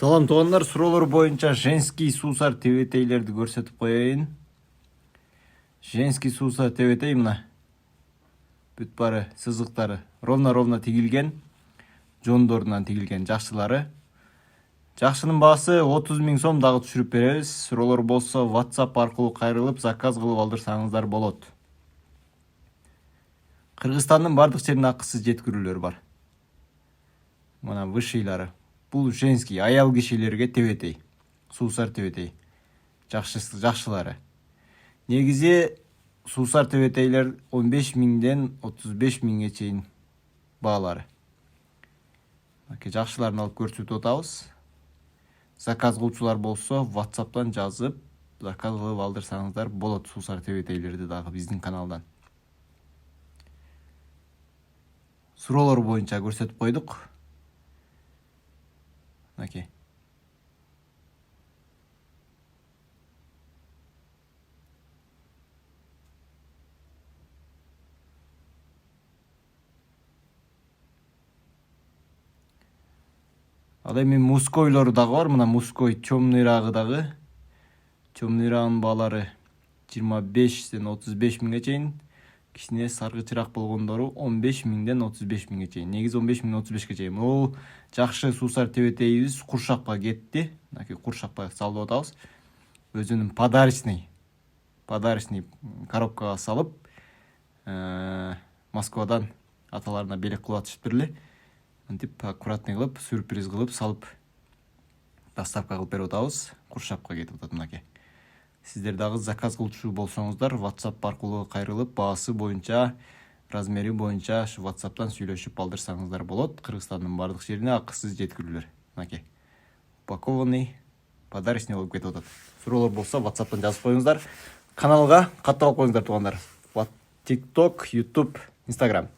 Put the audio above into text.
Салам тугандар, суроолор боюнча женский суусар тебетейлерди көрсөтүп коеюн. Женский суусар тебетей мына. Бүт бары сызыктары ровно тигилген, жондорунан тигилген жакшылары. Жакшынын баасы 30 000 сом дагы түшүрүп беребиз. Суроолор болсо WhatsApp аркылуу кайрылып заказ кылып алдырсаңыздар болот. Кыргызстандын бардык жерине акысыз жеткирүүлөр бар. Мына высшийлары. Бул женский аял кишилерге тебетей. Суусар тебетей. Жакшылары. Негизи суусар тебетейлер 15 000ден 35 000ге чейин баалары. Жакшыларын алып көрсөтүп атабыз. Заказ кылуучулар болсо WhatsApp'тан жазып, заказ кылып алдырсаңыздар болот суусар тебетейлерди дагы биздин каналдан. Суроолор боюнча көрсөтүп койдук. Окей. Ал эми мужскойлору дагы бар. Мына мужской темныйрагы дагы. Темныйрагынын баалары 25ден 35 000ге чейин. Кичине саргы чырак болгондору 15 000ден 35 000ге чейин. Негизи 15 000 35ге чейин. Бул жакшы суусар тебетейибиз Куршакка кетти. Куршакка салып атабыз. Өзүнүн подарочный коробкага салып, Москвадан аталарына белек кылып атышыптыр эле. Антип аккуратный кылып, сюрприз кылып салып доставка кылып берип атабыз. Куршакка кетип атат мынакей. Сиздер дагы заказ кылчу болсоңуздар, WhatsApp аркылуу кайрылып, баасы боюнча, размери боюнча шу WhatsApp'тан сүйлөшүп алдырсаңыздар болот. Кыргызстандын бардык жерине акысыз жеткирүүлөр. Мынакей. Упакованный, подарочный болуп кетип атат. Суроолор болсо WhatsApp'тан жазып коюңуздар. Каналга катталып коюңуздар тугандар. TikTok, YouTube, Instagram.